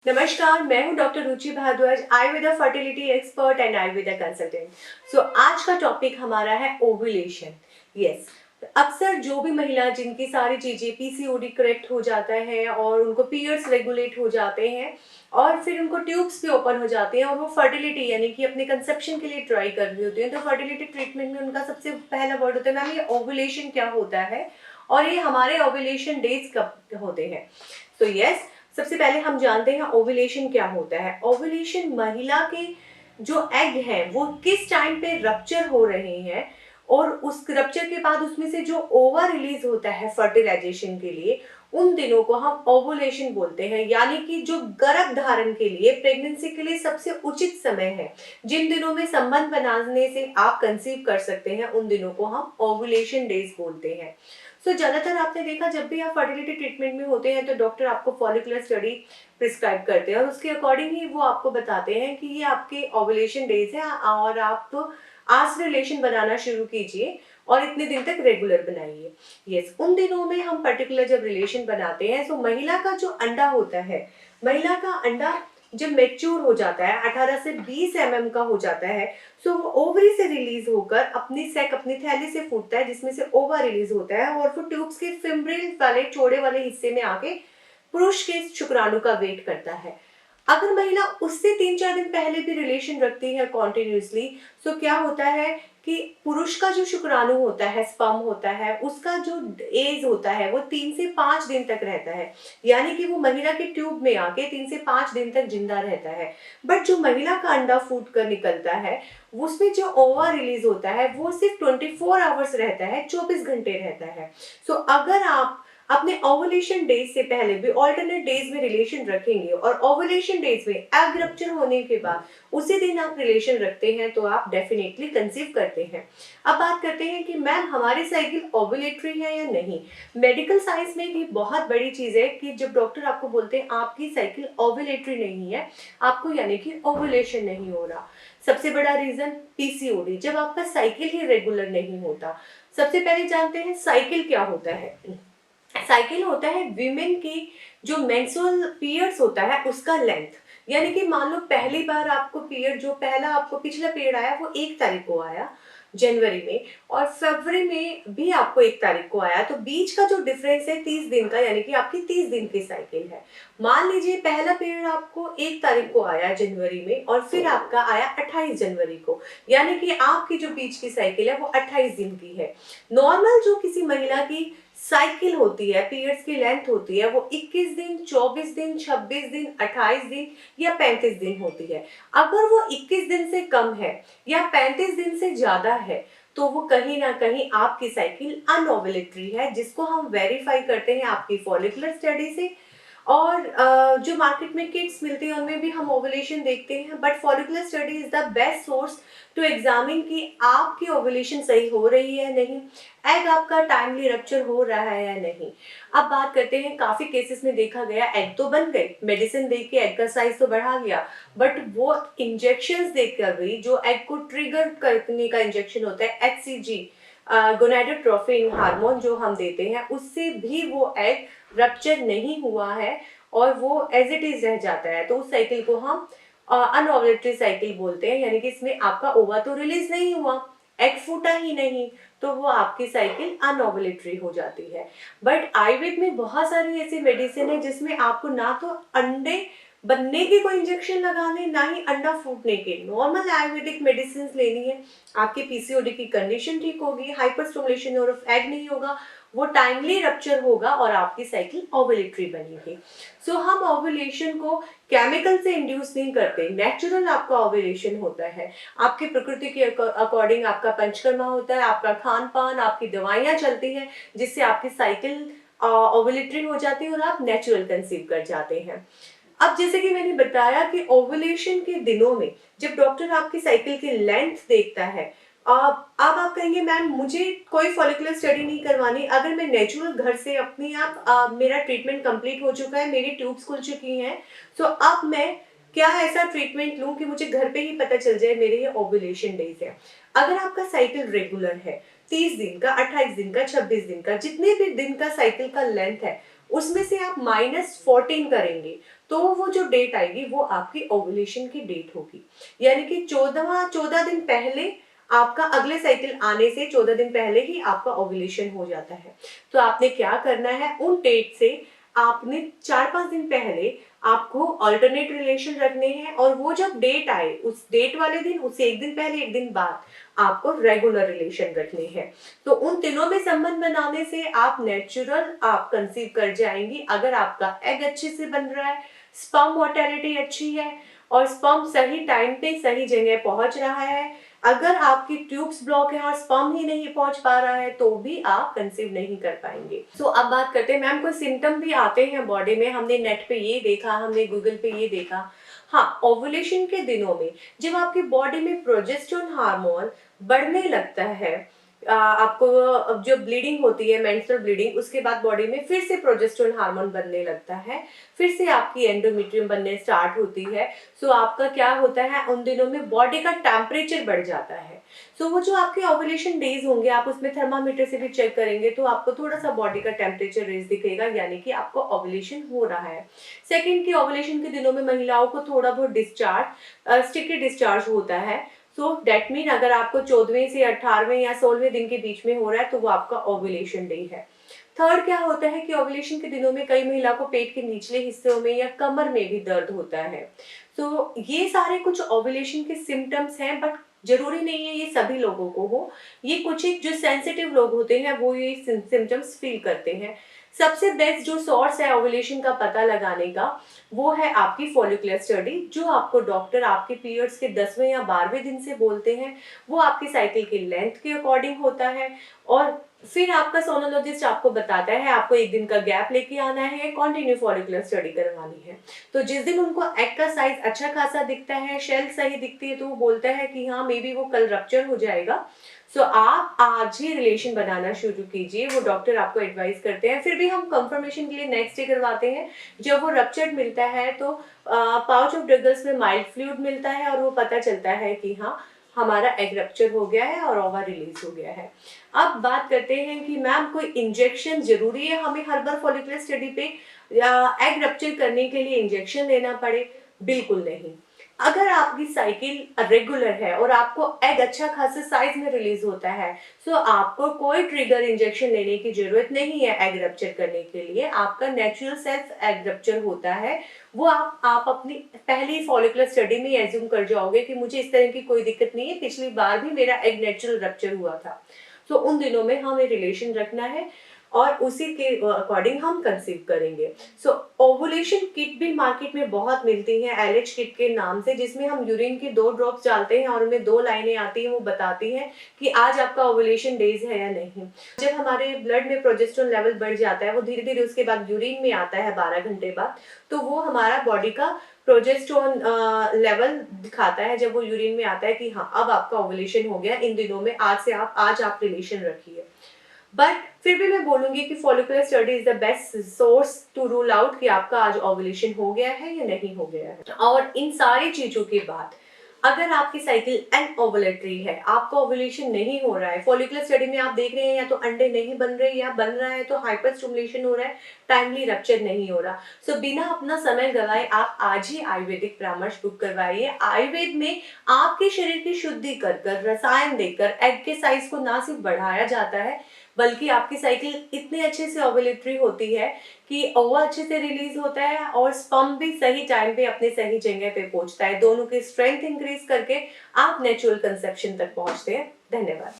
नमस्कार, मैं हूं doctor Ruchi Bhardwaj, Ayurveda fertility expert and Ayurveda consultant. आज का टॉपिक हमारा है ओव्यूलेशन। यस, अक्सर जो भी महिला जिनकी सारी चीजें पीसीओडी करेक्ट हो जाता है और उनको पीरियड्स रेगुलेट हो जाते हैं और फिर उनको ट्यूब्स भी ओपन हो जाते हैं और वो फर्टिलिटी यानी कि अपने कंसेप्शन के लिए ट्राई कर रही होती हैं, तो फर्टिलिटी ट्रीटमेंट में उनका सबसे पहला वर्ड होता है मैम ये ओव्यूलेशन क्या होता है और ये हमारे ओव्यूलेशन डेज कब होते हैं। तो यस, सबसे पहले हम जानते हैं ओव्यूलेशन क्या होता है। ओव्यूलेशन महिला के जो एग हैं वो किस टाइम पे रप्चर हो रहे हैं और उस रप्चर के बाद उसमें से जो ओवा रिलीज होता है फर्टिलाइजेशन के लिए, उन दिनों को हम ओवुलेशन बोलते हैं। यानी कि जो गर्भ धारण के लिए, प्रेगनेंसी के लिए सबसे उचित समय है, जिन दिनों में संबंध बनाने से आप कंसीव कर सकते हैं, उन दिनों को हम ओवुलेशन डेज बोलते हैं। ज्यादातर आपने देखा जब भी आप फर्टिलिटी ट्रीटमेंट में होते हैं तो डॉक्टर आपको फॉलिकुलर स्टडी प्रिस्क्राइब करते हैं और उसके अकॉर्डिंग ही वो आपको बताते हैं कि ये आपके ओवुलेशन डेज है और आप आज से रिलेशन बनाना शुरू कीजिए और इतने दिन तक रेगुलर बनाइए। यस, उन दिनों में हम पर्टिकुलर जब रिलेशन बनाते हैं तो महिला का जो अंडा होता है, महिला का अंडा जब मेच्योर हो जाता है 18 से 20 का हो जाता है, वो ओवरी से रिलीज होकर अपनी थैली से फूटता है जिसमें से ओवा रिलीज होता है और वो ट्यूब्स के फिम्ब्रिल वाले चौड़े वाले हिस्से में आके पुरुष के शुक्राणु का वेट करता है। अगर महिला उससे 3-4 दिन पहले भी रिलेशन रखती है कॉन्टिन्यूसली, तो क्या होता है कि पुरुष का जो शुक्राणु होता है, स्पर्म होता है, उसका जो एज होता है वो 3 से 5 दिन तक रहता है। यानी कि वो महिला के ट्यूब में आके 3 से 5 दिन तक जिंदा रहता है। बट जो महिला का अंडा फूट कर निकलता है, उसमें जो ओवा रिलीज होता है वो सिर्फ 24 आवर्स रहता है, 24 घंटे रहता है। अगर आप अपने ओवुलेशन डेज से पहले भी ऑल्टरनेट डेज में रिलेशन रखेंगे और ओवुलेशन डेज में एग रप्चर होने के बाद उसी दिन आप रिलेशन रखते हैं तो आप डेफिनेटली कंसीव करते हैं। अब बात करते हैं कि मैम हमारी साइकिल ओवुलेटरी है या नहीं। मेडिकल साइंस में भी बहुत बड़ी चीज है कि जब डॉक्टर आपको बोलते हैं आपकी साइकिल ओवुलेटरी नहीं है, आपको यानी कि ओवुलेशन नहीं हो रहा, सबसे बड़ा रीजन पीसीओडी, जब आपका साइकिल ही रेगुलर नहीं होता। सबसे पहले जानते हैं साइकिल क्या होता है। साइकिल होता है विमेन की जो मेंस्ट्रुअल पीरियड्स होता है उसका लेंथ। यानी कि मान लो पहली बार आपको पीरियड, जो पहला आपको पिछला पीरियड आया वो 1 तारीख को आया जनवरी में, और फरवरी में भी आपको 1 तारीख को आया, तो बीच का जो डिफरेंस है 30 दिन का, यानी कि आपकी 30 दिन की साइकिल है। मान लीजिए पहला पीरियड आपको 1 तारीख को आया जनवरी में और फिर आपका आया 28 जनवरी को, यानी कि आपकी जो बीच की साइकिल है वो 28 दिन की है। नॉर्मल जो किसी महिला की साइकिल होती है, पीरियड्स की लेंथ होती है, वो 21 दिन, 24 दिन, 26 दिन, 28 दिन या 35 दिन होती है। अगर वो 21 दिन से कम है या 35 दिन से ज्यादा है तो वो कहीं ना कहीं आपकी साइकिल अनओवुलेटरी है, जिसको हम वेरीफाई करते हैं आपकी फॉलिकुलर स्टडी से। और जो मार्केट में किट्स मिलती है उनमें भी हम ओवुलेशन देखते हैं, but follicular study is the best source to examine कि आपकी ओवुलेशन सही हो रही है नहीं, एग आपका टाइमली रप्चर हो रहा है या नहीं। अब बात करते हैं, काफी केसेस में देखा गया एग तो बन गए, मेडिसिन दे के एग का साइज तो बढ़ा लिया, बट वो इंजेक्शंस देकर भी, जो एग को ट्रिगर करने का इंजेक्शन होता है एचसीजी, गोनाडोट्रोपिन हार्मोन जो हम देते हैं, उससे भी वो एग रप्चर नहीं हुआ है और वो एज इट इज रह जाता है, तो उस साइकिल को हम अनओवुलेटरी साइकिल बोलते हैं। यानी कि इसमें आपका ओवा तो रिलीज नहीं हुआ, एग फूटा ही नहीं, तो वो आपकी साइकिल अनओवुलेटरी हो जाती है। बट आयुर्वेद में बहुत सारी ऐसी मेडिसिन है जिसमें आपको ना तो अंडे बनने के कोई इंजेक्शन लगाने, ना ही अंडा फूटने के, नॉर्मल आयुर्वेदिक मेडिसिन लेनी है। आपकी पीसीओडी की कंडीशन ठीक होगी, हाइपर स्टिमुलेशन ऑफ एग नहीं होगा, वो टाइमली रप्चर होगा और आपकी साइकिल ओवुलेटरी बनेगी। हम ओवुलेशन को केमिकल से इंड्यूस नहीं करते, नेचुरल आपका ओवुलेशन होता है। आपकी प्रकृति के अकॉर्डिंग आपका पंचकर्मा होता है, आपका खान पान, आपकी दवाइयां चलती हैं जिससे आपकी साइकिल ओवुलेटरी हो जाती है और आप नेचुरल कंसीव कर जाते हैं। अब जैसे कि मैंने बताया कि ओवुलेशन के दिनों में जब डॉक्टर आपकी साइकिल की लेंथ देखता है, अब आप कहेंगे मैम मुझे कोई फॉलिकुलर स्टडी नहीं करवानी, अगर मैं नेचुरल घर से अपने आप मेरा ट्रीटमेंट कंप्लीट हो चुका है, मेरी ट्यूब्स खुल चुकी हैं, तो अब मैं क्या ऐसा ट्रीटमेंट लूं कि मुझे घर पे ही पता चल जाए मेरे ये ओवुलेशन डेज है। अगर आपका साइकिल रेगुलर है, 30 दिन का, 28 दिन का, 26 दिन का, जितने भी दिन का साइकिल का लेंथ है, उसमें से आप -14 करेंगे तो वो जो डेट आएगी वो आपकी ओव्यूलेशन की डेट होगी। यानी कि 14 दिन पहले आपका अगले साइकिल आने से 14 दिन पहले ही आपका ओव्यूलेशन हो जाता है। तो आपने क्या करना है, उन डेट से आपने 4-5 दिन पहले आपको अल्टरनेट रिलेशन रखने हैं और वो जब डेट आए उस डेट वाले दिन, उससे एक दिन पहले एक दिन बाद आपको रेगुलर रिलेशन रखने हैं। तो उन दिनों में संबंध बनाने से आप नेचुरल आप कंसीव कर जाएंगी अगर आपका एग अच्छे से बन रहा है, स्पर्म मोर्टेलिटी अच्छी है और स्पर्म सही टाइम पे सही जगह पहुंच रहा है। अगर आपकी ट्यूब्स ब्लॉक है और स्पर्म ही नहीं पहुंच पा रहा है तो भी आप कंसीव नहीं कर पाएंगे। सो अब बात करते हैं मैम, कोई सिम्टम भी आते हैं बॉडी में, हमने नेट पे ये देखा, हमने गूगल पे ये देखा। हाँ, ओवुलेशन के दिनों में जब आपकी बॉडी में प्रोजेस्टेरोन हार्मोन बढ़ने लगता है, आपको जो ब्लीडिंग होती है, मेंस्ट्रुअल ब्लीडिंग, उसके बाद बॉडी में फिर से प्रोजेस्टेरोन हार्मोन बनने लगता है, फिर से आपकी एंडोमेट्रियम बनने स्टार्ट होती है। सो आपका क्या होता है, उन दिनों में बॉडी का टेम्परेचर बढ़ जाता है। सो वो जो आपके ओवुलेशन डेज होंगे, आप उसमें थर्मामीटर से भी चेक करेंगे तो आपको थोड़ा सा बॉडी का टेम्परेचर रेज दिखेगा, यानी कि आपको ओवुलेशन हो रहा है। सेकेंड की ओवुलेशन के दिनों में महिलाओं को थोड़ा बहुत डिस्चार्ज, स्टिकी डिस्चार्ज होता है। सो डेट मीन अगर आपको 14वें से 18वें या 16वें दिन के बीच में हो रहा है तो वो आपका ओवुलेशन डे है। थर्ड क्या होता है कि ओवुलेशन के दिनों में कई महिला को पेट के निचले हिस्सों में या कमर में भी दर्द होता है। तो ये सारे कुछ ओवुलेशन के सिम्टम्स हैं, बट जरूरी नहीं है ये सभी लोगों को हो। ये कुछ एक जो सेंसिटिव लोग होते हैं वो ये सिम्टम्स फील करते हैं। सबसे बेस्ट जो सोर्स है ओवुलेशन का पता लगाने का वो है आपकी फॉलिकुलर स्टडी, जो आपको डॉक्टर आपके पीरियड्स के 10वें या 12वें दिन से बोलते हैं। वो आपकी साइकिल की लेंथ के अकॉर्डिंग होता है और फिर आपका सोनोलॉजिस्ट आपको बताता है आपको एक दिन का गैप लेके आना है, कंटिन्यू फॉलिकुलर स्टडी करवानी है। तो जिस दिन उनको एग का साइज अच्छा खासा दिखता है, शेल सही दिखती है, तो वो बोलता है कि हाँ मे बी वो कल रप्चर हो जाएगा। सो आप आज ही रिलेशन बनाना शुरू कीजिए, वो डॉक्टर आपको एडवाइस करते हैं। फिर भी हम कंफर्मेशन के लिए नेक्स्ट डे करवाते हैं। जब वो रप्चर्ड मिलता है तो पाउच ऑफ ड्रगल्स में माइल्ड फ्लूइड मिलता है और वो पता चलता है कि हाँ हमारा एग रप्चर हो गया है और ओवा रिलीज हो गया है। अब बात करते हैं कि मैम कोई इंजेक्शन जरूरी है हमें हर बार फॉलिकुलर स्टडी पे एग रप्चर करने के लिए इंजेक्शन लेना पड़े? बिल्कुल नहीं। अगर आपकी साइकिल रेगुलर है और आपको एग अच्छा खासा साइज में रिलीज होता है तो आपको कोई ट्रिगर इंजेक्शन लेने की जरूरत नहीं है एग रप्चर करने के लिए। आपका नेचुरल सेल्फ एग रप्चर होता है, वो आप अपनी पहली फॉलिकुलर स्टडी में एज्यूम कर जाओगे कि मुझे इस तरह की कोई दिक्कत नहीं है, पिछली बार भी मेरा एग नेचुरल रप्चर हुआ था। तो उन दिनों में हमें रिलेशन रखना है और उसी के अकॉर्डिंग हम कंसीव करेंगे। सो ओवुलेशन किट भी मार्केट में बहुत मिलती है एलएच किट के नाम से, जिसमें हम यूरिन की 2 ड्रॉप्स डालते हैं और उनमें 2 लाइनें आती हैं, वो बताती हैं कि आज आपका ओवुलेशन डेज है या नहीं। जब हमारे ब्लड में प्रोजेस्टेरोन लेवल बढ़ जाता है, वो धीरे धीरे उसके बाद यूरिन में आता है 12 घंटे बाद, तो वो हमारा बॉडी का प्रोजेस्टेरोन लेवल दिखाता है जब वो यूरिन में आता है कि हाँ अब आपका ओवुलेशन हो गया, इन दिनों में आज आप रिलेशन रखिए। बट फिर भी मैं बोलूंगी कि follicular study is the best source to rule out कि आपका आज ओवुलेशन हो गया है या नहीं हो गया है। और इन सारी चीजों के बाद अगर आपकी साइकिल एनओवुलेटरी है, आपका ओवुलेशन नहीं हो रहा है, फॉलिकुलर स्टडी में आप देख रहे हैं या तो अंडे नहीं बन रहे या बन रहा है तो हाइपर स्टिमुलेशन हो रहा है, टाइमली रप्चर नहीं हो रहा, सो बिना अपना समय गवाए आप आज ही आयुर्वेदिक परामर्श बुक करवाइए। आयुर्वेद में आपके शरीर की शुद्धि कर रसायन देकर एग के साइज को ना सिर्फ बढ़ाया जाता है बल्कि आपकी साइकिल इतने अच्छे से ओवुलेटरी होती है कि ओवा अच्छे से रिलीज होता है और स्पर्म भी सही टाइम पे अपने सही जगह पे पहुंचता है। दोनों की स्ट्रेंथ इंक्रीज करके आप नेचुरल कंसेप्शन तक पहुंचते हैं। धन्यवाद।